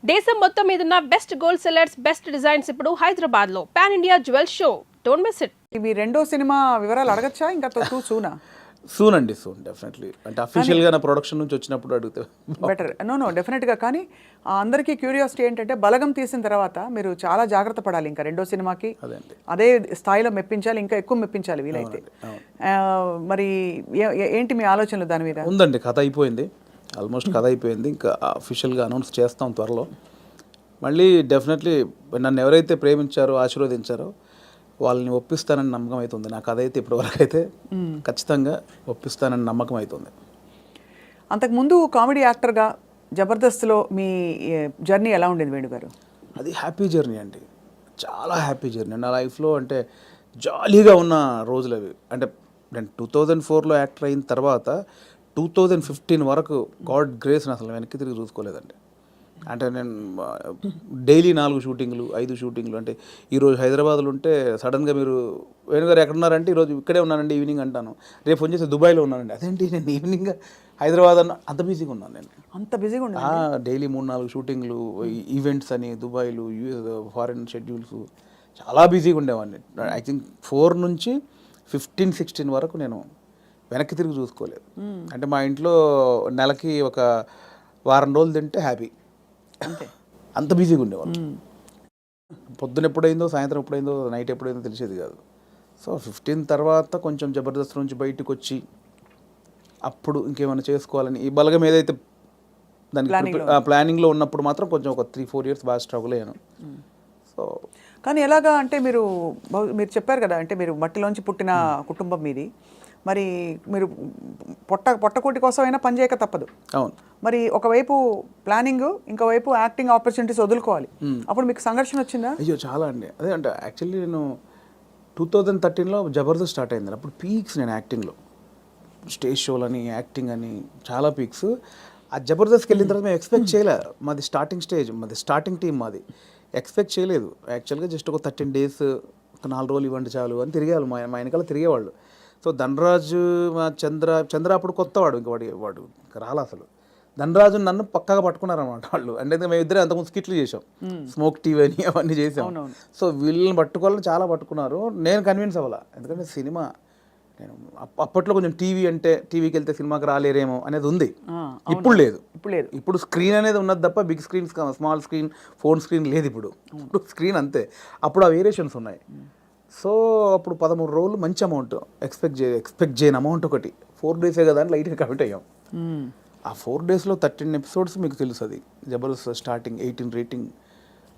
దేశం మొత్తం మీదున్న best gold sellers best designs ఇప్పుడు హైదరాబాద్ లో pan India jewel show. Don't miss it. మీ రెండో సినిమా వివరాలు అడగచ్చా? ఇంకా సూనా? సూన్ అండి, సూన్ డెఫినెట్లీ. అంటే అఫీషియల్గా నా ప్రొడక్షన్ నుంచి వచ్చినప్పుడు అడిగితే బెటర్. నో డెఫినెట్గా. కానీ అందరికీ క్యూరియాసిటీ ఏంటంటే బలగం తీసిన తర్వాత మీరు చాలా జాగ్రత్త పడాలి. ఇంకా రెండో సినిమాకి అదే స్థాయిలో మెప్పించాలి, ఇంకా ఎక్కువ మెప్పించాలి వీలైతే. మరి ఏంటి మీ ఆలోచనలు దాని మీద? ఉందండి, కథ అయిపోయింది, ఆల్మోస్ట్ కథ అయిపోయింది. ఇంకా అఫీషియల్గా అనౌన్స్ చేస్తాం త్వరలో. మళ్ళీ డెఫినెట్లీ నన్ను ఎవరైతే ప్రేమించారో ఆశీర్వదించారో వాళ్ళని ఒప్పిస్తానని నమ్మకం అవుతుంది. నా కథ అయితే ఇప్పటివరకు అయితే ఖచ్చితంగా ఒప్పిస్తానని నమ్మకం అవుతుంది. అంతకుముందు కామెడీ యాక్టర్గా జబర్దస్త్లో మీ జర్నీ ఎలా ఉండేది వేణు గారు? అది హ్యాపీ జర్నీ అండి, చాలా హ్యాపీ జర్నీ నా లైఫ్లో. అంటే జాలీగా ఉన్న రోజులు అవి. అంటే నేను 2004లో యాక్టర్ అయిన తర్వాత 2015 వరకు గాడ్ గ్రేస్ అసలు వెనక్కి తిరిగి చూసుకోలేదండి. అంటే నేను డైలీ 4 షూటింగ్లు 5 షూటింగ్లు. అంటే ఈరోజు హైదరాబాద్లో ఉంటే సడన్గా మీరు వేణుగారు ఎక్కడున్నారంటే ఈరోజు ఇక్కడే ఉన్నానండి ఈవినింగ్ అంటాను. రేపు ఫోన్ చేసి దుబాయ్లో ఉన్నానండి. అదేంటి నేను ఈవినింగ్ హైదరాబాద్ అన్న, అంత బిజీగా ఉన్నాను నేను. అంత బిజీగా ఉన్నా? డైలీ 3-4 షూటింగ్లు, ఈవెంట్స్ అని దుబాయ్లు, ఫారిన్ షెడ్యూల్స్, చాలా బిజీగా ఉండేవాడిని. ఐ థింక్ 4 నుంచి 15-16 వరకు నేను వెనక్కి తిరిగి చూసుకోలేదు. అంటే మా ఇంట్లో నెలకి ఒక వారం రోజులు తింటే హ్యాపీ, అంతే. అంత బిజీగా ఉండేవాళ్ళు. పొద్దున ఎప్పుడైందో, సాయంత్రం ఎప్పుడైందో, నైట్ ఎప్పుడైందో తెలిసేది కాదు. సో 15 తర్వాత కొంచెం జబర్దస్త్ నుంచి బయటకు వచ్చి అప్పుడు ఇంకేమైనా చేసుకోవాలని ఈ బలగం ఏదైతే దానికి ప్లానింగ్లో ఉన్నప్పుడు మాత్రం కొంచెం ఒక 3-4 ఇయర్స్ బాగా స్ట్రగుల్ అయ్యాను. సో కానీ ఎలాగా అంటే మీరు చెప్పారు కదా, అంటే మీరు మట్టిలోంచి పుట్టిన కుటుంబం మీది. మరి మీరు పొట్టకోటి కోసం అయినా పని చేయక తప్పదు. అవును. మరి ఒకవైపు ప్లానింగ్, ఇంకోవైపు యాక్టింగ్ ఆపర్చునిటీస్ వదులుకోవాలి. అప్పుడు మీకు సంఘర్షణ వచ్చిందా? అయ్యో చాలా అండి. అదే అంటే యాక్చువల్లీ నేను 2013లో జబర్దస్త్ స్టార్ట్ అయింది. అప్పుడు పీక్స్ నేను యాక్టింగ్లో, స్టేజ్ షోలని, యాక్టింగ్ అని చాలా పీక్స్. ఆ జబర్దస్త్కి వెళ్ళిన తర్వాత మేము ఎక్స్పెక్ట్ చేయలే. మాది స్టార్టింగ్ స్టేజ్, మాది స్టార్టింగ్ టీం, మాది ఎక్స్పెక్ట్ చేయలేదు. యాక్చువల్గా జస్ట్ ఒక 13 డేస్, ఒక 4 రోజులు ఇవ్వండి చాలు అని తిరిగేవాళ్ళు. మా వెనకాల తిరిగేవాళ్ళు. సో ధనరాజు, మా చంద్ర అప్పుడు కొత్తవాడు, ఇంక వాడు రాలా అసలు. ధనరాజు నన్ను పక్కగా పట్టుకున్నారు అనమాట వాళ్ళు. అంటే మేము ఇద్దరే అంతకుముందు స్కిట్లు చేసాం, స్మోక్ టీవీ అని అవన్నీ చేసాం. సో వీళ్ళని పట్టుకోవాలని చాలా పట్టుకున్నారు. నేను కన్విన్స్ అవ్వాల, ఎందుకంటే సినిమా నేను అప్పట్లో కొంచెం టీవీ అంటే టీవీకి వెళ్తే సినిమాకి రాలేరేమో అనేది ఉంది. ఇప్పుడు లేదు. ఇప్పుడు స్క్రీన్ అనేది ఉన్నది తప్ప big screen, small screen, phone screen లేదు. ఇప్పుడు స్క్రీన్ అంతే. అప్పుడు ఆ వేరియేషన్స్ ఉన్నాయి. సో అప్పుడు 13 రోజులు మంచి అమౌంట్ ఎక్స్పెక్ట్ చేయని అమౌంట్ ఒకటి. 4 డేసే కదా అని లైట్గా కమిట్ అయ్యాం. ఆ 4 డేస్లో 13 ఎపిసోడ్స్ మీకు తెలుసు. అది జబర్దస్త్ స్టార్టింగ్ 18 రేటింగ్.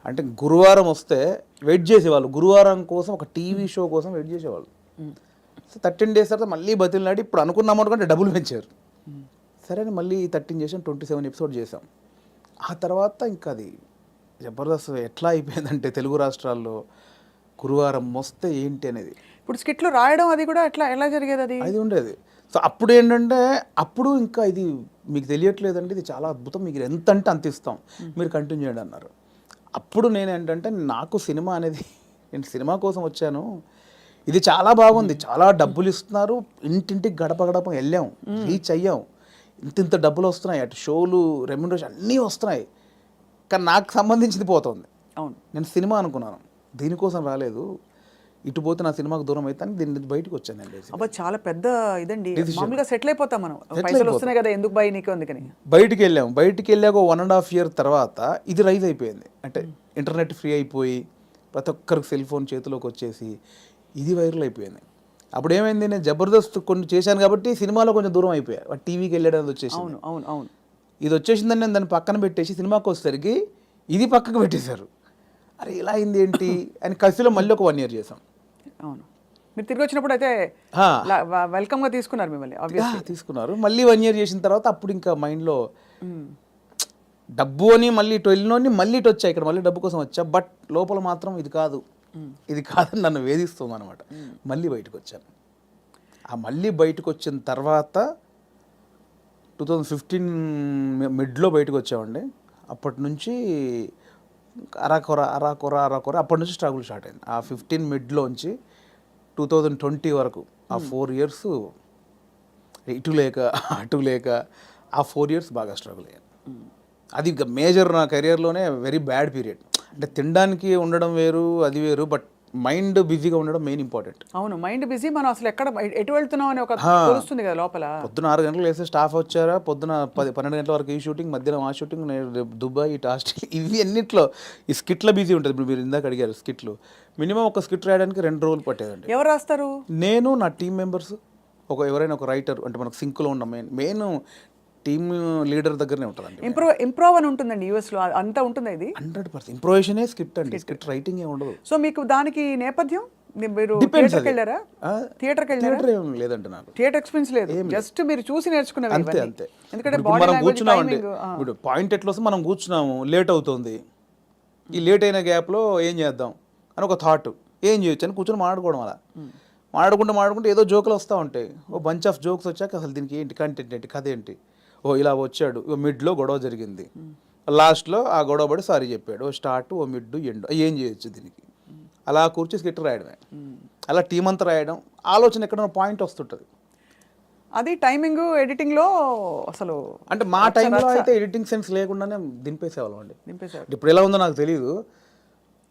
అంటే గురువారం వస్తే వెయిట్ చేసేవాళ్ళు, గురువారం కోసం ఒక టీవీ షో కోసం వెయిట్ చేసేవాళ్ళు. సో 13 డేస్ తర్వాత మళ్ళీ బతిలాడి ఇప్పుడు అనుకున్న అమౌంట్ కంటే డబ్బులు పెంచారు. సరే అని మళ్ళీ 13 చేసాం, 27 ఎపిసోడ్ చేసాం. ఆ తర్వాత ఇంకా అది జబర్దస్త్ ఎట్లా అయిపోయిందంటే తెలుగు రాష్ట్రాల్లో గురువారం వస్తే ఏంటి అనేది. ఇప్పుడు స్కిట్లు రాయడం అది కూడా ఎలా జరిగేది? అది ఉండేది. సో అప్పుడు ఏంటంటే, అప్పుడు ఇంకా ఇది మీకు తెలియట్లేదండి, ఇది చాలా అద్భుతం, మీకు ఎంత అంటే అంత ఇస్తాం, మీరు కంటిన్యూ చేయండి అన్నారు. అప్పుడు నేను ఏంటంటే, నాకు సినిమా అనేది, నేను సినిమా కోసం వచ్చాను, ఇది చాలా బాగుంది, చాలా డబ్బులు ఇస్తున్నారు, ఇంటింటికి గడప గడప వెళ్ళాం, రీచ్ అయ్యాం, ఇంత డబ్బులు వస్తున్నాయి, అటు షోలు, రెమ్యునరేషన్ అన్నీ వస్తున్నాయి, కానీ నాకు సంబంధించింది పోతుంది. అవును, నేను సినిమా అనుకున్నాను, దీనికోసం రాలేదు, ఇటు పోతే నా సినిమాకు దూరం అయితే దీని నుంచి బయటకు వచ్చానండి. అబ్బా చాలా పెద్ద ఇదండి. మామూలుగా సెటిల్ అయిపోతాం మనం, పైసలు వస్తున్నాయి కదా ఎందుకు బై నీకు అందుకని బయటికి వెళ్ళాము. బయటికి వెళ్ళాక 1.5 year తర్వాత ఇది రైజ్ అయిపోయింది. అంటే ఇంటర్నెట్ ఫ్రీ అయిపోయి ప్రతి ఒక్కరికి సెల్ ఫోన్ చేతిలోకి వచ్చేసి ఇది వైరల్ అయిపోయింది. అప్పుడు ఏమైంది, నేను జబర్దస్త్ కొన్ని చేశాను కాబట్టి సినిమాలో కొంచెం దూరం అయిపోయా, టీవీకి వెళ్ళడం వచ్చేసి. అవును అవును అవును, ఇది వచ్చేసిందని నేను దాన్ని పక్కన పెట్టేసి సినిమాకి వచ్చేసరికి ఇది పక్కకు పెట్టేశారు. అరే ఇలా అయింది ఏంటి అని కసిలో మళ్ళీ ఒక 1 year చేసాం. అవును, మీరు తిరిగి వచ్చినప్పుడు అయితే వెల్కమ్గా తీసుకున్నారు మిమ్మల్ని. తీసుకున్నారు. మళ్ళీ 1 year చేసిన తర్వాత అప్పుడు ఇంకా మైండ్లో డబ్బు అని మళ్ళీ ఇటు వెళ్ళినోని మళ్ళీ ఇటు వచ్చా, ఇక్కడ మళ్ళీ డబ్బు కోసం వచ్చా, బట్ లోపల మాత్రం ఇది కాదని నన్ను వేధిస్తుంది అనమాట. మళ్ళీ బయటకు వచ్చాను. ఆ మళ్ళీ బయటకు వచ్చిన తర్వాత 2015 మిడ్లో బయటకు వచ్చామండి. అప్పటి నుంచి అరాకొర అప్పటి నుంచి స్ట్రగుల్ స్టార్ట్ అయింది. ఆ 15 మిడ్లోంచి 2020 వరకు ఆ 4 years ఇటు లేక అటు లేక ఆ 4 years బాగా స్ట్రగుల్ అయ్యాను. అది మేజర్ నా కెరియర్లోనే వెరీ బ్యాడ్ పీరియడ్. అంటే తినడానికి ఉండడం వేరు, అది వేరు, బట్ మైండ్ బిజీగా ఉండడం మెయిన్ ఇంపార్టెంట్. అవును, మైండ్ బిజీ. మనం అసలు ఎటు వెళ్తున్నాం అని ఒక తెలుస్తుంది కదా లోపల. పొద్దున 6 గంటలకు వేస్తే స్టాఫ్ వచ్చారా, పొద్దున 12 గంటల వరకు ఈ షూటింగ్, మధ్యాహ్నం ఆ షూటింగ్, దుబాయ్, ఇటు ఆస్ట్రేలియా, ఇవి అన్నిట్లో ఈ స్కిట్ల బిజీ ఉంటుంది. ఇప్పుడు మీరు ఇందాక అడిగారు స్కిట్లు, మినిమం ఒక స్కిట్ రాయడానికి 2 రోజులు పట్టేదండి. ఎవరు రాస్తారు? నేను, నా టీం మెంబర్స్, ఎవరైనా ఒక రైటర్, అంటే మనకు సింక్లో ఉన్న మెయిన్ టీమ్ లీడర్ దగ్గరనే ఉంటుందండి. ఇంప్రూవ్ అని ఉంటుందండి యూఎస్లో, అంతా ఉంటుంది ఇది. 100% ఇంప్రొవేషనే స్క్రిప్ట్ అండి, స్క్రిప్ట్ రైటింగ్ ఏ ఉండదు. సో మీకు దానికి నేపథ్యం, మీరు Depends థియేటర్కి అది. వెళ్ళారా? థియేటర్కి వెళ్ళారా? థియేటర్ ఏం లేదండి నాకు. థియేటర్ ఎక్స్పీరియన్స్ లేదు, జస్ట్ మీరు చూసి నేర్చుకున్నవి అంతే ఇవన్నీ. అంతే. ఎందుకంటే ఇప్పుడు బాడీ మనం లాంగ్వేజ్, కూర్చున్నామండి, టైమింగ్. ఇప్పుడు పాయింట్ ఎట్లా వస్తే మనం కూర్చున్నాము, లేట్ అవుతుంది, ఈ లేట్ అయిన గ్యాప్లో ఏం చేద్దాం అని ఒక థాట్, ఏం చేయొచ్చు అని కూర్చొని మాట్లాడుకోవడం. అలా మాట్లాడుకుంటే ఏదో జోకులు వస్తూ ఉంటాయి. ఓ బంచ్ ఆఫ్ జోక్స్ వచ్చాక అసలు దీనికి ఏంటి కంటెంట్ ఏంటి, కథ ఏంటి, ఓ ఇలా వచ్చాడు, ఓ మిడ్లో గొడవ జరిగింది, లాస్ట్లో ఆ గొడవ పడి సారీ చెప్పాడు, ఓ స్టార్ట్, ఓ మిడ్, ఎండ్, ఏం చేయొచ్చు దీనికి. అలా కూర్చి స్కిట్ రాయడమే, అలా టీం అంతా రాయడం, ఆలోచన ఎక్కడైనా పాయింట్ వస్తుంటుంది. అది టైమింగ్ ఎడిటింగ్లో అసలు అంటే మా టైంలో అయితే ఎడిటింగ్ సెన్స్ లేకుండానే దింపేసేవాళ్ళం అండి. నింపేశారు. ఇప్పుడు ఎలా ఉందో నాకు తెలియదు.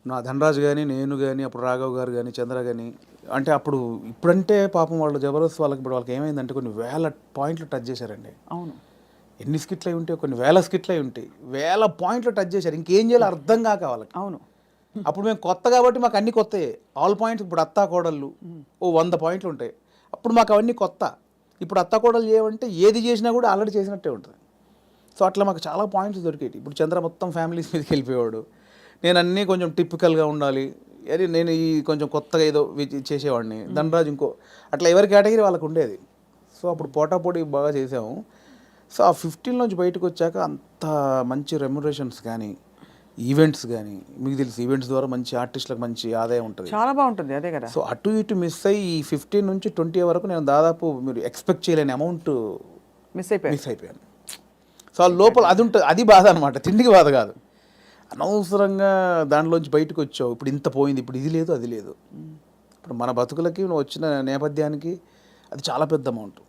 నా ధనరాజు కానీ, నేను కానీ, అప్పుడు రాఘవ్ గారు కానీ, చంద్ర కానీ, అంటే అప్పుడు ఇప్పుడంటే పాపం వాళ్ళు జబర్దస్త్ వాళ్ళకి ఇప్పుడు వాళ్ళకి ఏమైందంటే కొన్ని వేల పాయింట్లు టచ్ చేశారండి. అవును, ఎన్ని స్కిట్లు అయి ఉంటాయి, కొన్ని వేల స్కిట్లు అయి ఉంటాయి, వేల పాయింట్లు టచ్ చేశారు. ఇంకేం చేయాలో అర్థం కాక వాళ్ళకి. అవును. అప్పుడు మేము కొత్త కాబట్టి మాకు అన్ని కొత్తయే, ఆల్ పాయింట్స్. ఇప్పుడు అత్తా కోడళ్ళు ఓ 100 పాయింట్లు ఉంటాయి, అప్పుడు మాకు అవన్నీ కొత్త. ఇప్పుడు అత్తా కోడలు చేయమంటే ఏది చేసినా కూడా ఆల్రెడీ చేసినట్టే ఉంటుంది. సో అట్లా మాకు చాలా పాయింట్స్ దొరికేవి. ఇప్పుడు చంద్ర మొత్తం ఫ్యామిలీస్ మీదకి వెళ్ళిపోయాడు, నేను అన్నీ కొంచెం టిపికల్గా ఉండాలి, అది నేను ఈ కొంచెం కొత్తగా ఏదో చేసేవాడిని, ధనరాజు ఇంకో, అట్లా ఎవరి కేటగిరీ వాళ్ళకు ఉండేది. సో అప్పుడు పోటాపోటీ బాగా చేసాము. సో ఆ 15 నుంచి బయటకు వచ్చాక అంత మంచి రెమ్యునరేషన్స్ కానీ, ఈవెంట్స్ కానీ, మీకు తెలుసు ఈవెంట్స్ ద్వారా మంచి ఆర్టిస్టులకు మంచి ఆదాయం ఉంటుంది, చాలా బాగుంటుంది. అదే కదా. సో అటు ఇటు మిస్ అయ్యి ఈ 15 నుంచి 20 వరకు నేను దాదాపు మీరు ఎక్స్పెక్ట్ చేయలేని అమౌంట్ మిస్ అయిపోయాను. సో ఆ లోపల అది ఉంటుంది, అది బాధ అనమాట, తిండికి బాధ కాదు. అనవసరంగా దాంట్లోంచి బయటకు వచ్చావు, ఇప్పుడు ఇంత పోయింది, ఇప్పుడు ఇది లేదు అది లేదు. ఇప్పుడు మన బతుకులకి నువ్వు వచ్చిన నేపథ్యానికి అది చాలా పెద్ద అమౌంట్.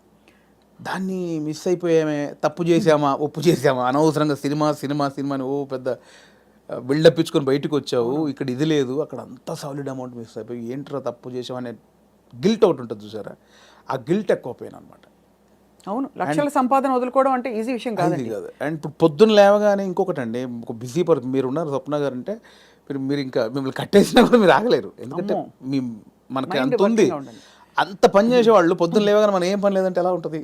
దాన్ని మిస్ అయిపోయామే, తప్పు చేసామా, ఒప్పు చేసామా, అనవసరంగా సినిమా అని ఓ పెద్ద బిల్డప్ ఇచ్చుకొని బయటకు వచ్చావు, ఇక్కడ ఇది లేదు, అక్కడ అంతా సాలిడ్ అమౌంట్ మిస్ అయిపోయి ఏంట్రా తప్పు చేసామనే గిల్ట్ ఒకటి ఉంటుంది చూసారా, ఆ గిల్ట్ ఎక్కువ పోయిన అనమాట. అవును, లక్షల సంపాదన వదులుకోవడం అంటే ఈజీ విషయం కాదు. అండ్ ఇప్పుడు పొద్దున్న లేవగానే ఇంకొకటి అండి, ఒక బిజీ పర్సన్ మీరు ఉన్నారు స్వప్న గారు అంటే, మీరు ఇంకా మిమ్మల్ని కట్టేసినా కూడా మీరు ఆగలేరు, ఎందుకంటే మనకి అంత ఉంది, అంత పని చేసేవాళ్ళు పొద్దున్న లేవగానే మనం ఏం పని లేదంటే ఎలా ఉంటుంది.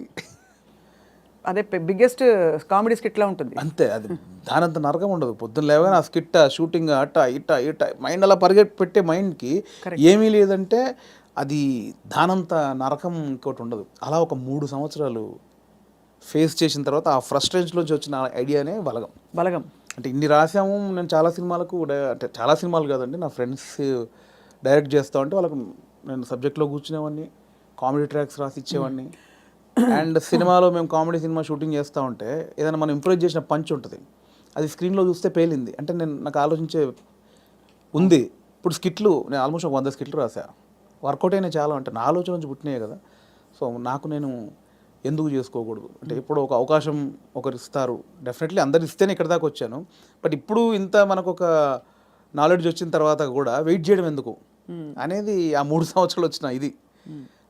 అదే బిగ్గెస్ట్ కామెడీ స్కిట్లా ఉంటుంది. అంతే, అది దానంత నరకం ఉండదు. పొద్దున్న లేవగానే ఆ స్కిట్, షూటింగ్, అట్ట ఇట్ట మైండ్ అలా పెట్టే మైండ్కి ఏమీ లేదంటే అది దానంత నరకం ఇంకోటి ఉండదు. అలా ఒక 3 సంవత్సరాలు ఫేస్ చేసిన తర్వాత ఆ ఫ్రస్ట్రేషన్లోంచి వచ్చిన ఐడియానే బలగం. అంటే ఇన్ని రాసాము, నేను చాలా సినిమాలకు, అంటే చాలా సినిమాలు కాదండి, నా ఫ్రెండ్స్ డైరెక్ట్ చేస్తా ఉంటే వాళ్ళకు నేను సబ్జెక్ట్లో కూర్చునేవాడిని, కామెడీ ట్రాక్స్ రాసి ఇచ్చేవాడిని. అండ్ సినిమాలో మేము కామెడీ సినిమా షూటింగ్ చేస్తూ ఉంటే ఏదైనా మనం ఇంప్రూవ్ చేసిన పంచ్ ఉంటుంది, అది స్క్రీన్లో చూస్తే పేలింది అంటే నాకు ఆలోచించే ఉంది. ఇప్పుడు స్కిట్లు నేను ఆల్మోస్ట్ ఒక 100 స్కిట్లు రాసా, వర్కౌట్ అయినా చాలా, అంటే నా ఆలోచన నుంచి పుట్టినాయి కదా. సో నాకు నేను ఎందుకు చేసుకోకూడదు, అంటే ఇప్పుడు ఒక అవకాశం ఒకరు ఇస్తారు, డెఫినెట్లీ అందరు ఇస్తేనే ఇక్కడ దాకా వచ్చాను. బట్ ఇప్పుడు ఇంత మనకు ఒక నాలెడ్జ్ వచ్చిన తర్వాత కూడా వెయిట్ చేయడం ఎందుకు అనేది ఆ 3 సంవత్సరాలు వచ్చిన ఇది.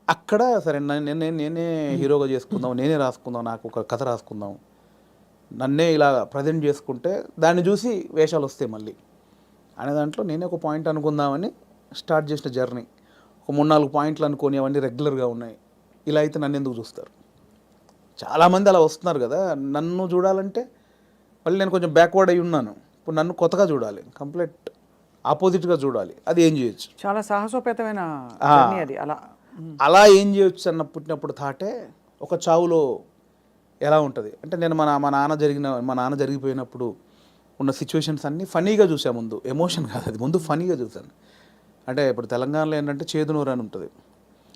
అక్కడ సరే నేనే హీరోగా చేసుకుందాం, నేనే రాసుకుందాం, నాకు ఒక కథ రాసుకుందాం, నన్నే ఇలా ప్రజెంట్ చేసుకుంటే దాన్ని చూసి వేషాలు వస్తాయి మళ్ళీ అనే దాంట్లో నేనే ఒక పాయింట్ అనుకుందామని స్టార్ట్ చేసిన జర్నీ. ఒక 3-4 పాయింట్లు అనుకొని అవన్నీ రెగ్యులర్గా ఉన్నాయి. ఇలా అయితే నన్ను ఎందుకు చూస్తారు, చాలామంది అలా వస్తున్నారు కదా, నన్ను చూడాలంటే మళ్ళీ నేను కొంచెం బ్యాక్వర్డ్ అయి ఉన్నాను, ఇప్పుడు నన్ను కొత్తగా చూడాలి, కంప్లీట్ ఆపోజిట్గా చూడాలి, అది ఏం చేయొచ్చు, చాలా సాహసోపేతమైన జర్నీ అది. అలా ఏం చేయొచ్చు అన్న పుట్టినప్పుడు థాటే ఒక చావులో ఎలా ఉంటుంది అంటే, నేను మా నాన్న జరిగిపోయినప్పుడు ఉన్న సిచ్యువేషన్స్ అన్నీ ఫనీగా చూసా, ముందు ఎమోషన్ కాదు అది, ముందు ఫనీగా చూశాను. అంటే ఇప్పుడు తెలంగాణలో ఏంటంటే చేదునూరు అని ఉంటుంది,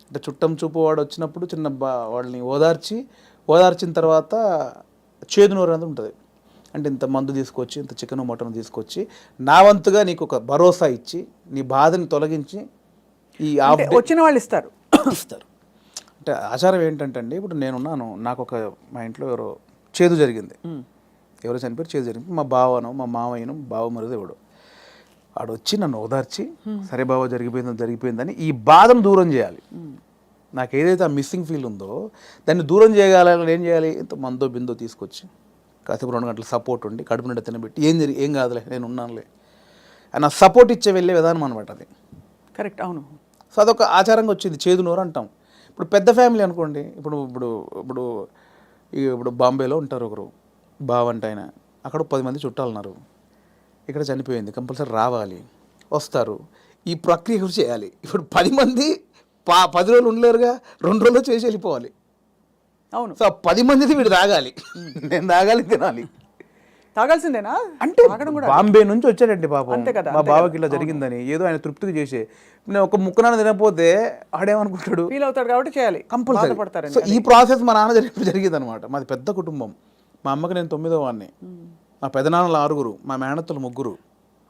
అంటే చుట్టం చూపు వాడు వచ్చినప్పుడు వాళ్ళని ఓదార్చిన తర్వాత చేదునూరు అనేది ఉంటుంది. అంటే ఇంత మందు తీసుకొచ్చి, ఇంత చికెన్ మటన్ తీసుకొచ్చి నా వంతుగా నీకు ఒక భరోసా ఇచ్చి, నీ బాధని తొలగించి ఈ వచ్చిన వాళ్ళు ఇస్తారు. అంటే ఆచారం ఏంటంటే అండి, ఇప్పుడు నేనున్నాను, నాకు ఒక మా ఇంట్లో ఎవరో చేదు జరిగింది, ఎవరో చనిపోయారు, చేదు జరిగింది. మా బావనో మా మావయ్యను బావ మరిది ఎవడు వాడు వచ్చి నన్ను ఓదార్చి సరే బావ జరిగిపోయిందని ఈ బాధను దూరం చేయాలి. నాకు ఏదైతే ఆ మిస్సింగ్ ఫీల్ ఉందో దాన్ని దూరం చేయగలని ఏం చేయాలి, ఇంత మందో బిందో తీసుకొచ్చి కాసేపు 2 గంటల సపోర్ట్ ఉండి కడుపు నిండా తినబెట్టి ఏం కాదులే నేను ఉన్నానులే అని సపోర్ట్ ఇచ్చే వెళ్ళే విధానం అనమాట అది. కరెక్ట్, అవును. సో అదొక ఆచారంగా వచ్చింది, చేదు నోరు అంటాం. ఇప్పుడు పెద్ద ఫ్యామిలీ అనుకోండి, ఇప్పుడు ఇప్పుడు ఇప్పుడు ఇప్పుడు బాంబేలో ఉంటారు ఒకరు బావంట ఆయన, అక్కడ 10 మంది చుట్టాలు ఉన్నారు, ఇక్కడ చనిపోయింది కంపల్సరీ రావాలి, వస్తారు, ఈ ప్రక్రియ కూడా చేయాలి. ఇప్పుడు 10 మంది 10 రోజులు ఉండలేరుగా, 2 రోజుల్లో చేసి వెళ్ళిపోవాలి. అవును. సో 10 మందిది వీడు తాగాలి, నేను తాగాలి, తినాలి. తాగాల్సిందేనా అంటే తాగడం కూడా బాంబే నుంచి వచ్చాడండి పాపం, అంతే కదా, మా బావకి ఇలా జరిగిందని ఏదో ఆయన తృప్తికి చేసే, నేను ఒక ముక్కనాన్న తినకపోతే ఆడేమనుకుంటాడు, ఫీల్ అవుతాడు కాబట్టి చేయాలి, కంపల్సరీ. పడతారు. సో ఈ ప్రాసెస్ మా నాన్న జరిగింది అనమాట. మాది పెద్ద కుటుంబం, మా అమ్మకి నేను 9వ వాడిని, మా పెదనాన్నలు 6, మా మేనత్తలు 3.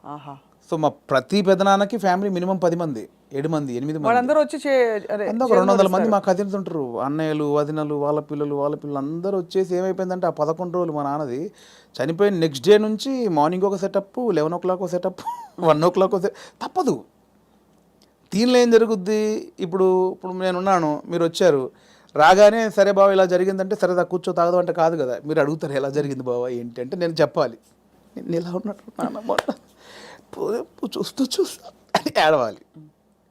ఆహా. సో మా ప్రతి పెదనాన్నకి ఫ్యామిలీ మినిమం 10 మంది, 7 మంది, 8 మంది, వాళ్ళందరూ వచ్చి అందరూ 200 మంది మా కజిన్స్ ఉంటారు, అన్నయ్యలు వదినలు వాళ్ళ పిల్లలు అందరూ వచ్చేసి ఏమైపోయిందంటే ఆ 11 రోజులు మా నాన్నది చనిపోయిన నెక్స్ట్ డే నుంచి మార్నింగ్ ఒక సెటప్, 11 o'clock ఒక సెటప్, 1 o'clock తప్పదు. దీనిలో ఏం జరుగుద్ది, ఇప్పుడు నేనున్నాను, మీరు వచ్చారు, రాగానే సరే బావ ఇలా జరిగిందంటే సరే కూర్చో తాగదు అంటే కాదు కదా, మీరు అడుగుతారు ఎలా జరిగింది బావ ఏంటి అంటే నేను చెప్పాలి, నేను ఇలా ఉన్నట్టు నాన్న చూస్తూ అని ఏడవాలి.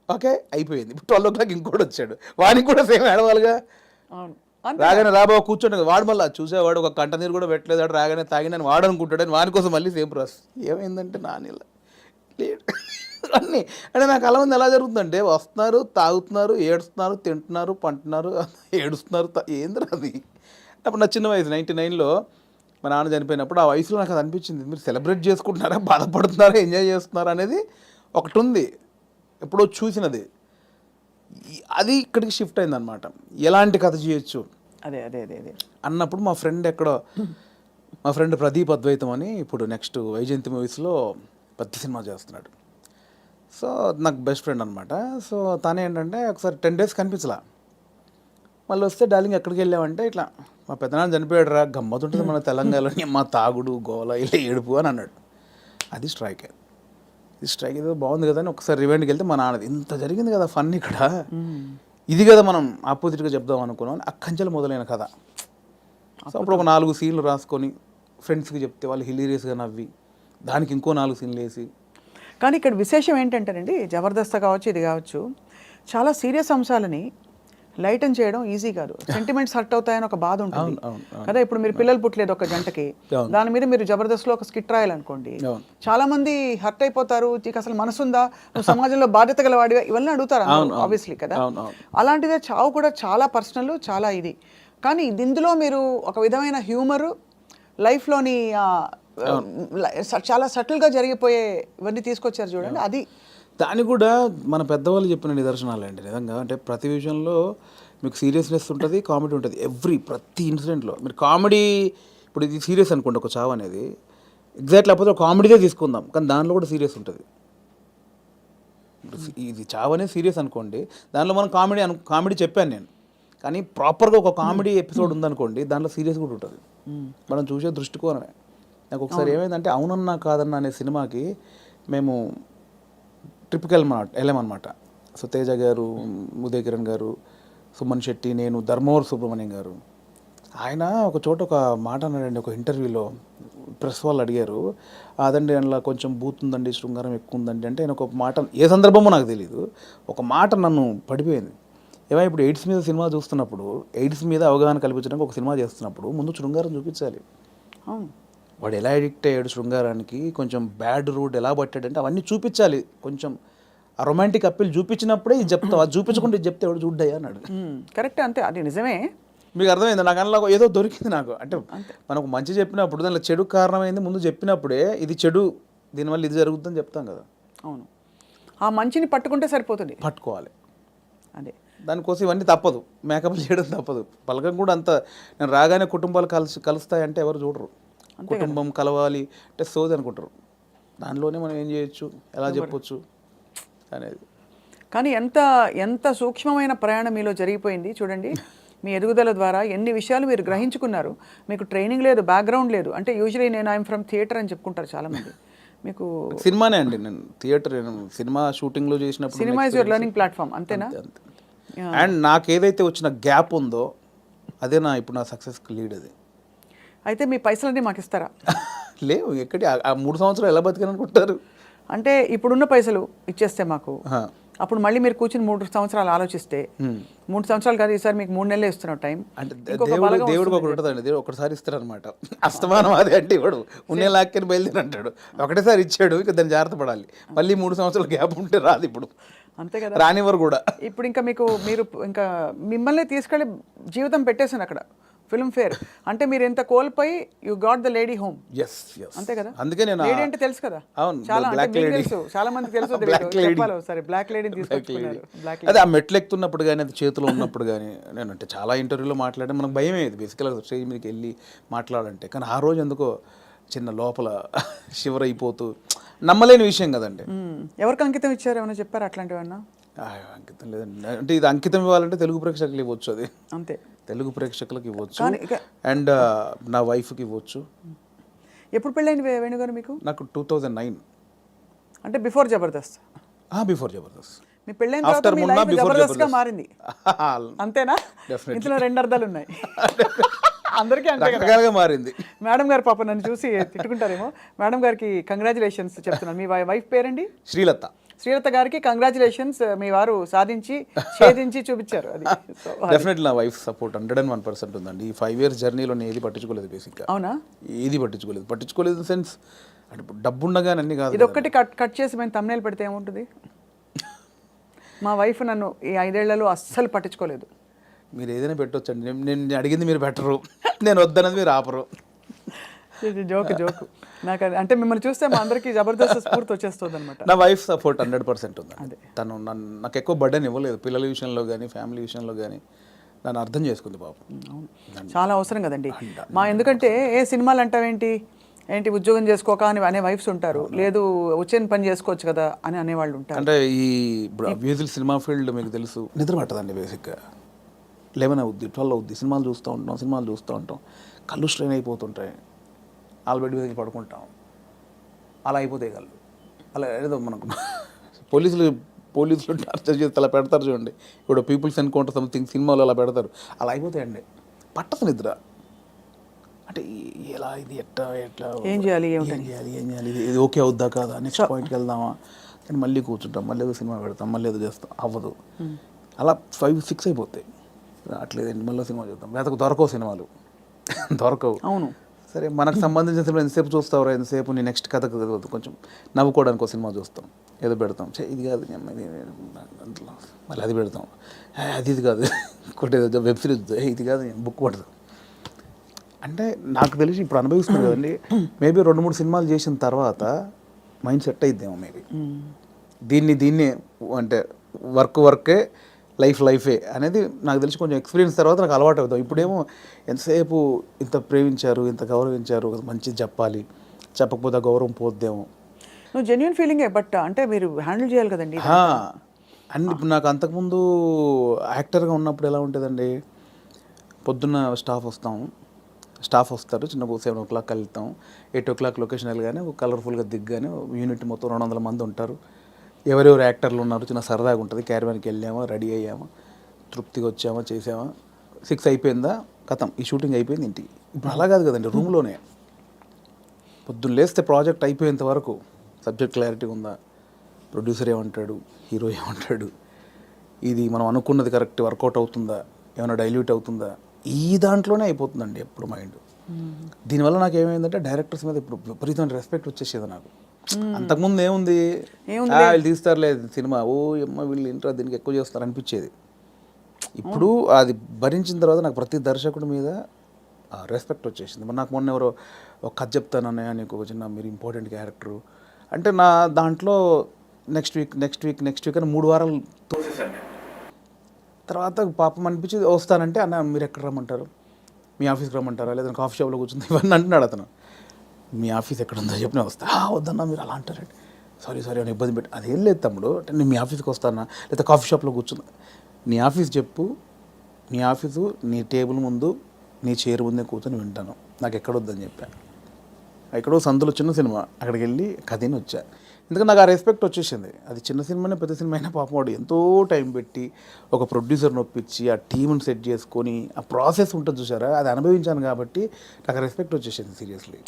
ఓకే అయిపోయింది. ఇప్పుడు 12 o'clock ఇంకోటి వచ్చాడు, వాడికి కూడా సేమ్ ఏడవాలిగా. అవును. రాగానే రాబావ కూర్చోండి, వాడు మళ్ళీ చూసేవాడు ఒక కంట నీరు కూడా పెట్టలేదు, రాగానే తాగినని వాడు అనుకుంటాడని వాని కోసం మళ్ళీ సేమ్ ప్రాసెస్. ఏమైందంటే నానిలా లేడు అన్నీ అంటే నాకు అలా ఉంది. ఎలా జరుగుతుందంటే వస్తున్నారు, తాగుతున్నారు, ఏడుస్తున్నారు, తింటున్నారు, పంటున్నారు, ఏడుస్తున్నారు, ఏంద్రా అది. అప్పుడు నా చిన్న వయసు 99లో మా నాన్న చనిపోయినప్పుడు ఆ వయసులో నాకు అది అనిపించింది, మీరు సెలబ్రేట్ చేసుకుంటున్నారా, బాధపడుతున్నారా, ఎంజాయ్ చేస్తున్నారా అనేది ఒకటి ఉంది, ఎప్పుడో చూసినది. అది ఇక్కడికి షిఫ్ట్ అయిందనమాట. ఎలాంటి కథ చేయొచ్చు అదే అదే అదే అదే అన్నప్పుడు మా ఫ్రెండ్ ప్రదీప్ అద్వైతం అని ఇప్పుడు నెక్స్ట్ వైజయంతి మూవీస్లో పెద్ద సినిమా చేస్తున్నాడు. సో నాకు బెస్ట్ ఫ్రెండ్ అనమాట. సో తను ఏంటంటే ఒకసారి 10 days కనిపించలా, మళ్ళీ వస్తే డార్లింగ్ ఎక్కడికి వెళ్ళామంటే ఇట్లా మా పెద్దనాన్న చనిపోయాడు రా, గమ్మతుంటుంది మన తెలంగాణలో మా తాగుడు గోల ఇలా ఏడుపు అని అన్నాడు. అది స్ట్రైక్ ఏదో బాగుంది కదా అని ఒకసారి రివెండ్కి వెళ్తే మా నాన్నది ఇంత జరిగింది కదా ఫన్ ఇక్కడ, ఇది కదా మనం ఆపోజిట్గా చెప్దాం అనుకున్నాం. అక్కంచెలు మొదలైన కథ. సో అప్పుడు ఒక 4 సీన్లు రాసుకొని ఫ్రెండ్స్కి చెప్తే వాళ్ళు హిలీరియస్గా నవ్వి దానికి ఇంకో 4 సీన్లు వేసి. కానీ ఇక్కడ విశేషం ఏంటంటేనండి, జబర్దస్త్ కావచ్చు ఇది కావచ్చు, చాలా సీరియస్ అంశాలని లైటన్ చేయడం ఈజీ కాదు. సెంటిమెంట్స్ హర్ట్ అవుతాయని ఒక బాధ ఉంటుంది కదా. ఇప్పుడు మీరు పిల్లలు పుట్టలేదు ఒక జంటకి, దాని మీద మీరు జబర్దస్త్లో ఒక స్కిట్ రాయాలనుకోండి, చాలా మంది హర్ట్ అయిపోతారు, నీకు అసలు మనసుందా, నువ్వు సమాజంలో బాధ్యత గలవాడిగా, ఇవన్నీ అడుగుతారు ఆబ్వియస్లీ కదా. అలాంటిదే చావు కూడా చాలా పర్సనల్, చాలా ఇది. కానీ ఇందులో మీరు ఒక విధమైన హ్యూమరు, లైఫ్లోని చాలా సటిల్గా జరిగిపోయే ఇవన్నీ తీసుకొచ్చారు చూడండి. అది దాన్ని కూడా మన పెద్దవాళ్ళు చెప్పిన నిదర్శనాలు అండి నిజంగా. అంటే ప్రతి విషయంలో మీకు సీరియస్నెస్ ఉంటుంది, కామెడీ ఉంటుంది. ప్రతి ఇన్సిడెంట్లో మీరు కామెడీ, ఇప్పుడు ఇది సీరియస్ అనుకోండి ఒక చావు అనేది, ఎగ్జాక్ట్ లేకపోతే ఒక కామెడీదే తీసుకుందాం, కానీ దానిలో కూడా సీరియస్ ఉంటుంది. ఇది చావు అనేది సీరియస్ అనుకోండి, దానిలో మనం కామెడీ చెప్పాను నేను, కానీ ప్రాపర్గా ఒక కామెడీ ఎపిసోడ్ ఉందనుకోండి, దాంట్లో సీరియస్ కూడా ఉంటుంది. మనం చూసే దృష్టికోణమే. నాకు ఒకసారి ఏమైందంటే అవునన్నా కాదన్నా అనే సినిమాకి మేము ట్రిప్కి వెళ్ళామన్నమాట. సో తేజ గారు, ఉదయ్ కిరణ్ గారు, సుమన్ శెట్టి, నేను, ధర్మవరం సుబ్రహ్మణ్యం గారు. ఆయన ఒక చోట ఒక మాట అన్నాడండి ఒక ఇంటర్వ్యూలో, ప్రెస్ వాళ్ళు అడిగారు, అదండి అందులో కొంచెం బూత్ ఉందండి, శృంగారం ఎక్కువ ఉందండి అంటే, ఆయన ఒక మాట, ఏ సందర్భమో నాకు తెలియదు, ఒక మాట నన్ను పడిపోయింది. ఏమైనా ఇప్పుడు ఎయిడ్స్ మీద సినిమా చూస్తున్నప్పుడు, ఎయిడ్స్ మీద అవగాహన కల్పించడానికి ఒక సినిమా చేస్తున్నప్పుడు ముందు శృంగారం చూపించాలి. వాడు ఎలా అడిక్ట్ అయ్యాడు శృంగారానికి, కొంచెం బ్యాడ్ రూట్ ఎలా పట్టాడంటే అవన్నీ చూపించాలి. కొంచెం ఆ రొమాంటిక్ అప్పీల్ చూపించినప్పుడే ఇది చెప్తావు, అది చూపించకుండా ఇది చెప్తే ఎవడు చూడ్డాయి అన్నాడు. కరెక్ట్, అంతే, అది నిజమే. మీకు అర్థమైంది? నాకు అందులో ఏదో దొరికింది నాకు. అంటే మనకు మంచి చెప్పినప్పుడు దానిలో చెడు కారణమైంది ముందు చెప్పినప్పుడే, ఇది చెడు, దీనివల్ల ఇది జరుగుతుందని చెప్తాం కదా. అవును, ఆ మంచిని పట్టుకుంటే సరిపోతుంది, పట్టుకోవాలి. అదే దానికోసం ఇవన్నీ తప్పదు, మేకప్ చేయడం తప్పదు. పలకం కూడా అంత, నేను రాగానే కుటుంబాలు కలుస్తాయంటే ఎవరు చూడరు. కుటుంబం కలవాలి అంటే సోది అనుకుంటారు. దానిలోనే మనం ఏం చేయొచ్చు, ఎలా చెప్పొచ్చు అనేది. కానీ ఎంత సూక్ష్మమైన ప్రయాణం మీలో జరిగిపోయింది చూడండి. మీ ఎదుగుదల ద్వారా ఎన్ని విషయాలు మీరు గ్రహించుకున్నారు. మీకు ట్రైనింగ్ లేదు, బ్యాక్గ్రౌండ్ లేదు. అంటే యూజువలీ నేను ఐఎమ్ ఫ్రమ్ థియేటర్ అని చెప్పుకుంటారు చాలామంది. మీకు సినిమానే అండి, నేను థియేటర్ సినిమా షూటింగ్లో చేసినప్పుడు cinema is your learning platform, అంతేనా? అండ్ నాకు ఏదైతే వచ్చిన గ్యాప్ ఉందో అదే ఇప్పుడు నా సక్సెస్కి లీడ్ అది. అయితే మీ పైసలన్నీ మాకు ఇస్తారా? లేవు, ఎక్కడి ఆ 3 సంవత్సరాలు ఎలా బతికాలనుకుంటారు? అంటే ఇప్పుడున్న పైసలు ఇచ్చేస్తే మాకు, అప్పుడు మళ్ళీ మీరు కూర్చుని 3 సంవత్సరాలు ఆలోచిస్తే 3 సంవత్సరాలు కాదు, ఈసారి మీకు 3 నెలలు ఇస్తున్నావు టైం. అంటే దేవుడికి ఒకటి ఉంటుందండి, దేవుడు ఒకటిసారి ఇస్తారనమాట. అస్తమానం అదే అంటే ఇవ్వడు, ఉన్నే లాక్కని బయలుదేరి అంటాడు. ఒకటేసారి ఇచ్చాడు, ఇక దాన్ని జాగ్రత్త పడాలి. మళ్ళీ 3 సంవత్సరాల గ్యాప్ ఉంటే రాదు ఇప్పుడు, అంతే కదా, రానివ్వరు కూడా. ఇప్పుడు ఇంకా మీరు ఇంకా మిమ్మల్ని తీసుకెళ్ళి జీవితం పెట్టేసాను అక్కడ ఫిల్మ్ ఫేర్. అంటే మీరు ఎంత కోల్పోయి you got the lady home. అంతే కదా, అందుకే నేను లేడీ అంటే తెలుసు కదా, అవును, చాలా బ్లాక్ లేడీ తెలుసు, చాలా మందికి తెలుసు. చెప్పాలి సరే, బ్లాక్ లేడీని తీసుకొచ్చుకున్నారు. అదే ఆ మెట్లు ఎక్కుతున్నప్పుడు కానీ, అది చేతిలో ఉన్నప్పుడు కానీ, నేను అంటే చాలా ఇంటర్వ్యూలో మాట్లాడే మనకు భయం అయ్యేది బేసికల్గా స్టేజ్ మీదకి వెళ్ళి మాట్లాడాలంటే. కానీ ఆ రోజు ఎందుకో చిన్న లోపల షివర్ అయిపోతూ, నమ్మలేని విషయం కదండి. ఎవరికి అంకితం ఇచ్చారు, ఏమైనా చెప్పారు అట్లాంటివన్నా? అంకితం లేదండి, అంటే ఇది అంకితం ఇవ్వాలంటే తెలుగు ప్రేక్షకులు ఇవ్వచ్చు, అది అంతే, తెలుగు ప్రేక్షకులకు ఇవ్వచ్చు, అండ్ నా వైఫ్కి ఇవ్వచ్చు. ఎప్పుడు పెళ్ళైంది వేణుగారు మీకు? నాకు 2009, అంటే బిఫోర్ జబర్దస్త్. బిఫోర్ జబర్దస్త్. మీ పెళ్ళైన తర్వాత మీ లైఫ్ జబర్దస్త్గా మారింది, అంతేనా? ఇందులో 2 అర్థాలు ఉన్నాయి. అందరికీ రకరకాలుగా మారింది. మేడం గారు పాప నన్ను చూసి తిట్టుకుంటారేమో. మేడం గారికి కంగ్రాచులేషన్స్ చెప్తున్నాను. మీ వైఫ్ పేరండి? శ్రీలత. శ్రీలత గారికి కంగ్రాచులేషన్స్, మీ వారు సాధించి ఛేదించి చూపించారు. అది డెఫినెట్లీ నా వైఫ్ సపోర్ట్ 101% ఉందండి. ఈ 5 years జర్నీలో నేను ఏది పట్టించుకోలేదు బేసిక్గా. అవునా? ఏది పట్టించుకోలేదు ఇన్ సెన్స్, అంటే డబ్బు ఉండగానే అన్ని కాదు. ఇది ఒక్కటి కట్ చేసి మేము thumbnail పెడితే ఏముంటుంది? మా వైఫ్ నన్ను ఈ 5 ఏళ్లలో అస్సలు పట్టించుకోలేదు. మీరు ఏదైనా పెట్టొచ్చండి, నేను అడిగింది మీరు పెట్టరు, నేను వద్దన్నది మీరు ఆపరు. జోక్ నాకు అంటే మిమ్మల్ని చూస్తే మా అందరికి జబర్దస్త్ స్ఫూర్తి వచ్చేస్తుంది అనమాట. నా వైఫ్ సపోర్ట్ 100% ఉంది. తను నాకు ఎక్కువ బర్డెన్ ఇవ్వలేదు, పిల్లల విషయంలో కానీ ఫ్యామిలీ విషయంలో కానీ. నన్ను అర్థం చేసుకుంది పాపం. చాలా అవసరం కదండి ఎందుకంటే ఏ సినిమాలు అంటావేంటి, ఉద్యోగం చేసుకోక అని అనే వైఫ్స్ ఉంటారు, లేదు వచ్చిన పని చేసుకోవచ్చు కదా అని అనేవాళ్ళు ఉంటారు. అంటే ఈ మ్యూజిక్ సినిమా ఫీల్డ్ మీకు తెలుసు, నిద్ర పట్టదండి బేసిక్గా. 11 అవుద్ది, 12 అవుద్ది, సినిమాలు చూస్తూ ఉంటాం, కళ్ళు స్ట్రెయిన్ అయిపోతుంటాయి, వాళ్ళ బెడ్ మీదకి పడుకుంటాం, అలా అయిపోతాయి కళ్ళు. అలా ఏదో మనకు పోలీసులు టార్చర్ చేస్తే అలా పెడతారు చూడండి, ఇప్పుడు పీపుల్స్ ఎన్కౌంటర్ సంథింగ్ సినిమాలో అలా పెడతారు, అలా అయిపోతాయండి. పట్టదు నిద్ర. అంటే ఎలా ఇది ఎట్లా ఏం చేయాలి ఇది ఓకే అవుద్దా కాదా, నెక్స్ట్ పాయింట్కి వెళ్దామా అని మళ్ళీ కూర్చుంటాం, మళ్ళీ ఏదో సినిమా పెడతాం, మళ్ళీ ఏదో చేస్తాం, అవ్వదు. అలా 5-6 అయిపోతాయి. రావట్లేదండి, మళ్ళీ సినిమా చూద్దాం, దొరకవు సినిమాలు, దొరకవు. అవును, సరే మనకు సంబంధించిన సినిమా ఎంతసేపు చూస్తావు, ఎంతసేపు నీ నెక్స్ట్ కథకు కొంచెం నవ్వుకోవడానికి ఒక సినిమా చూస్తాం, ఏదో పెడతాం, ఇది కాదు మళ్ళీ అది పెడతాం, అది కాదు ఇంకోటి ఏదో వెబ్ సిరీస్, ఇది కాదు బుక్ పడదు. అంటే నాకు తెలిసి ఇప్పుడు అనుభవిస్తుంది కదండి, మేబీ 2-3 సినిమాలు చేసిన తర్వాత మైండ్ సెట్ అయిద్దేమో మేబీ. దీన్ని అంటే వర్కే లైఫే అనేది నాకు తెలిసి కొంచెం ఎక్స్పీరియన్స్ తర్వాత నాకు అలవాటు అవుతాం. ఇప్పుడేమో ఎంతసేపు ఇంత ప్రేమించారు, ఇంత గౌరవించారు, మంచిది చెప్పాలి, చెప్పకపోతే గౌరవం పోద్దేమో. నువ్వు జెన్యూన్ ఫీలింగే, బట్ అంటే మీరు హ్యాండిల్ చేయాలి కదండి. అండ్ ఇప్పుడు నాకు అంతకుముందు యాక్టర్గా ఉన్నప్పుడు ఎలా ఉంటుందండి, పొద్దున్న స్టాఫ్ వస్తారు, చిన్న 7 o'clock వెళ్తాం, 8 o'clock లొకేషన్ వెళ్ళగానే కలర్ఫుల్గా దిగ్గానే యూనిట్ మొత్తం 200 మంది ఉంటారు, ఎవరెవరు యాక్టర్లు ఉన్నారు, చిన్న సరదాగా ఉంటుంది. క్యారవాన్కి వెళ్ళామా, రెడీ అయ్యామా, తృప్తిగా వచ్చామా, చేసామా, 6 అయిపోయిందా, కథం, ఈ షూటింగ్ అయిపోయింది ఇంటికి. ఇప్పుడు అలా కాదు కదండి, రూమ్లోనే పొద్దున్న లేస్తే ప్రాజెక్ట్ అయిపోయేంత వరకు సబ్జెక్ట్ క్లారిటీ ఉందా, ప్రొడ్యూసర్ ఏమంటాడు, హీరో ఏమంటాడు, ఇది మనం అనుకున్నది కరెక్ట్ వర్కౌట్ అవుతుందా, ఏమైనా డైల్యూట్ అవుతుందా, ఈ దాంట్లోనే అయిపోతుందండి ఎప్పుడు మైండ్. దీనివల్ల నాకు ఏమైందంటే డైరెక్టర్స్ మీద ఇప్పుడు విపరీతమైన రెస్పెక్ట్ వచ్చేసేది నాకు. అంతకుముందు ఏముంది, వీళ్ళు తీస్తారులే సినిమా, వీళ్ళు ఇంట్రా దీనికి ఎక్కువ చేస్తారు అనిపించేది. ఇప్పుడు అది భరించిన తర్వాత నాకు ప్రతి దర్శకుడి మీద రెస్పెక్ట్ వచ్చేసింది. మరి నాకు మొన్న ఎవరో ఒక కథ చెప్తానన్నయ్య, నీకు ఒక చిన్న మీరు ఇంపార్టెంట్ క్యారెక్టరు అంటే, నా దాంట్లో నెక్స్ట్ వీక్ అని 3 వారాలు తోసేసాను. తర్వాత పాపం అనిపించి వస్తానంటే, అన్న మీరు ఎక్కడ రమ్మంటారు, మీ ఆఫీస్కి రమ్మంటారా, లేదా కాఫీ షాప్లో కూర్చుంది, ఇవన్నీ అంటున్నాడు అతను. మీ ఆఫీస్ ఎక్కడ ఉందో చెప్పిన వస్తా, వద్దన్నా మీరు అలా అంటారండి, సారీ అని ఇబ్బంది పెట్టి, అదేం లేదు తమ్ముడు, అంటే నేను మీ ఆఫీస్కి వస్తానా, లేదా కాఫీ షాప్లో కూర్చుందా, నీ ఆఫీస్ చెప్పు, నీ ఆఫీసు నీ టేబుల్ ముందు నీ చైర్ ముందే కూర్చొని వింటాను, నాకు ఎక్కడొద్దని చెప్పాను. ఎక్కడో సందులో చిన్న సినిమా, అక్కడికి వెళ్ళి కథని వచ్చా. ఎందుకంటే నాకు ఆ రెస్పెక్ట్ వచ్చేసింది. అది చిన్న సినిమానే పెద్ద సినిమా అయినా పాపం వాడు ఎంతో టైం పెట్టి ఒక ప్రొడ్యూసర్ని ఒప్పించి ఆ టీంని సెట్ చేసుకొని ఆ ప్రాసెస్ ఉంటుంది చూసారా, అది అనుభవించాను కాబట్టి నాకు రెస్పెక్ట్ వచ్చేసింది. సీరియస్లీ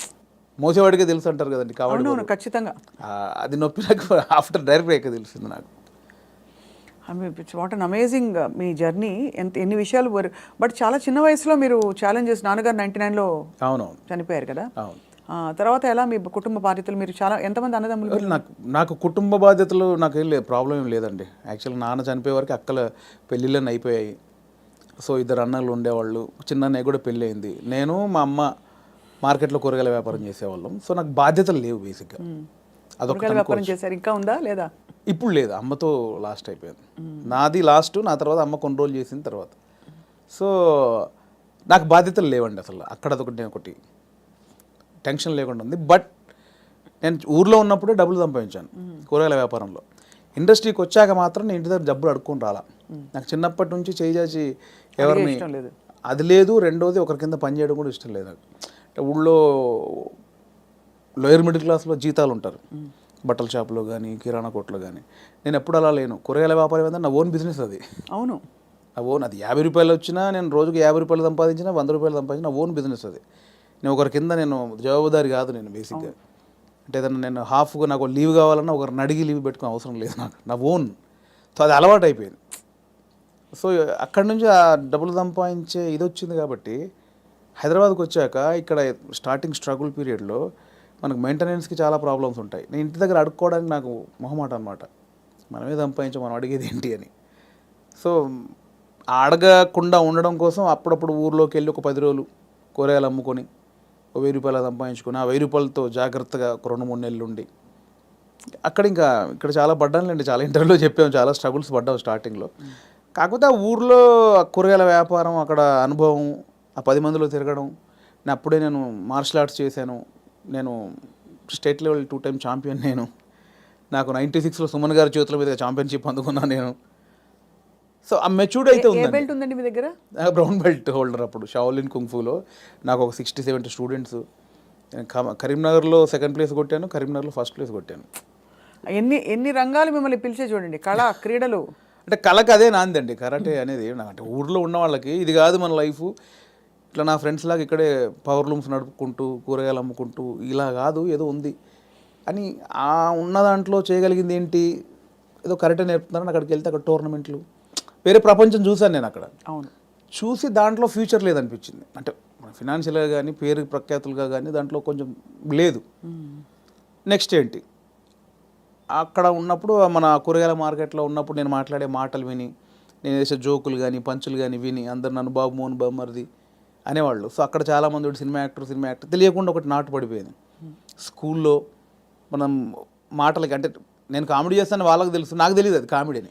మోసేవాడికే తెలుసు అంటారు కదండి కాబట్టి అవును ఖచ్చితంగా. అది నొప్పి నాకు ఆఫ్టర్ డైరెక్ట్ అయ్యాక తెలిసింది నాకు. What an amazing me journey. ఎన్ని విషయాలు బట్ చాలా చిన్న వయసులో మీరు ఛాలెంజెస్, నాన్నగారు 99లో అవునవును చనిపోయారు కదా. అవును. తర్వాత ఎలా మీ కుటుంబ బాధ్యతలు, మీరు చాలా ఎంతమంది అన్నదమ్ములు? నాకు కుటుంబ బాధ్యతలు నాకు ఏం ప్రాబ్లం ఏం లేదండి. యాక్చువల్గా నాన్న చనిపోయే వరకు అక్కల పెళ్ళిళ్ళని అయిపోయాయి. సో 2 అన్నలు ఉండేవాళ్ళు, చిన్న అన్నయ్య కూడా పెళ్ళి అయింది. నేను మా అమ్మ మార్కెట్లో కూరగాయల వ్యాపారం చేసేవాళ్ళం. సో నాకు బాధ్యతలు లేవు బేసిక్గా. కూరగాయల వ్యాపారం చేశారు, ఇంకా ఉందా లేదా? ఇప్పుడు లేదు, అమ్మతో లాస్ట్ అయిపోయింది. నాది లాస్ట్, నా తర్వాత అమ్మ కొన్ని రోజులు చేసిన తర్వాత. సో నాకు బాధ్యతలు లేవండి అసలు. అక్కడ ఒకటి టెన్షన్ లేకుండా ఉంది. బట్ నేను ఊర్లో ఉన్నప్పుడే డబ్బులు సంపాదించాను కూరగాయల వ్యాపారంలో. ఇండస్ట్రీకి వచ్చాక మాత్రం నేను ఇంటి దగ్గర డబ్బులు అడుక్కొని రాలా. నాకు చిన్నప్పటి నుంచి చేసి ఎవరిని అది లేదు. రెండోది ఒకరి కింద పని చేయడం కూడా ఇష్టం లేదు నాకు. అంటే ఊళ్ళో లోయర్ మిడిల్ క్లాస్లో జీతాలు ఉంటారు, బట్టల షాప్లో కానీ కిరాణా కొట్లో కానీ. నేను ఎప్పుడు అలా లేను. కూరగాయల వ్యాపారం ఏంటంటే నా ఓన్ బిజినెస్ అది. అవును, నా ఓన్. అది 50 రూపాయలు వచ్చినా, నేను రోజుకి 50 రూపాయలు సంపాదించినా, 100 రూపాయలు సంపాదించిన, నా ఓన్ బిజినెస్ అది. నేను ఒకరి కింద నేను జవాబుదారి కాదు నేను బేసిక్గా. అంటే ఏదన్నా నేను హాఫ్గా నాకు లీవ్ కావాలన్నా ఒకరిని అడిగి లీవ్ పెట్టుకునే అవసరం లేదు నాకు, నా ఓన్. సో అది అలవాటు అయిపోయింది. సో అక్కడి నుంచి ఆ డబ్బులు సంపాదించే ఇది వచ్చింది కాబట్టి హైదరాబాద్కి వచ్చాక ఇక్కడ స్టార్టింగ్ స్ట్రగుల్ పీరియడ్లో మనకు మెయింటెనెన్స్కి చాలా ప్రాబ్లమ్స్ ఉంటాయి. నేను ఇంటి దగ్గర అడుక్కోవడానికి నాకు మొహమాట అనమాట. మనమే సంపాదించాం, మనం అడిగేది ఏంటి అని. సో అడగకుండా ఉండడం కోసం అప్పుడప్పుడు ఊర్లోకి వెళ్ళి ఒక 10 రోజులు కూరగాయలు అమ్ముకొని 1000 రూపాయలు సంపాదించుకొని, ఆ 1000 రూపాయలతో జాగ్రత్తగా ఒక 2-3 నెలలు ఉండి ఇక్కడ చాలా పడ్డానులేండి. చాలా ఇంటర్వ్యూలో చెప్పాము, చాలా స్ట్రగుల్స్ పడ్డాము స్టార్టింగ్లో. కాకపోతే ఆ ఊర్లో కూరగాయల వ్యాపారం, అక్కడ అనుభవం, ఆ 10 మందిలో తిరగడం. నేను మార్షల్ ఆర్ట్స్ చేశాను. నేను స్టేట్ లెవెల్ 2 టైమ్ ఛాంపియన్. నాకు 96లో సుమన్ గారి చేతుల మీద ఛాంపియన్షిప్ అందుకున్నాను నేను. సో ఆ మెచ్యూర్డ్ అయితే బెల్ట్ ఉందండి మీ దగ్గర? Brown belt holder. అప్పుడు షాओलिन కుంగ్ఫూలో నాకు ఒక 60-70 స్టూడెంట్స్. కరీంనగర్లో 2nd ప్లేస్ కొట్టాను, కరీంనగర్లో 1st ప్లేస్ కొట్టాను. ఎన్ని రంగాలు మిమ్మల్ని పిలిచే చూడండి. కళ, క్రీడలు. అంటే కళకు అదే నాందండి కరాటే అనేది. అంటే ఊర్లో ఉన్న వాళ్ళకి ఇది కాదు మన లైఫ్. ఇట్లా నా ఫ్రెండ్స్ లాగా ఇక్కడే పవర్ లూమ్స్ నడుపుకుంటూ కూరగాయలు అమ్ముకుంటూ ఇలా కాదు, ఏదో ఉంది అని. ఆ ఉన్న దాంట్లో చేయగలిగింది ఏంటి, ఏదో కరాటే నేర్పుతున్నారని అక్కడికి వెళ్తే అక్కడ టోర్నమెంట్లు, వేరే ప్రపంచం చూశాను నేను అక్కడ. అవును, చూసి దాంట్లో ఫ్యూచర్ లేదనిపించింది. అంటే ఫినాన్షియల్గా కానీ పేరు ప్రఖ్యాతులుగా కానీ దాంట్లో కొంచెం లేదు. నెక్స్ట్ ఏంటి, అక్కడ ఉన్నప్పుడు మన కూరగాయల మార్కెట్లో ఉన్నప్పుడు నేను మాట్లాడే మాటలు విని, నేను వేసే జోకులు కానీ పంచులు కానీ విని అందరు నన్ను బాబు మోహన్ బామ్మర్ది అనేవాళ్ళు. సో అక్కడ చాలామంది సినిమా యాక్టర్ తెలియకుండా ఒకటి నాటు పడిపోయింది. స్కూల్లో మనం మాటలకి, అంటే నేను కామెడీ చేస్తాను వాళ్ళకి తెలుసు, నాకు తెలియదు అది కామెడీ అని.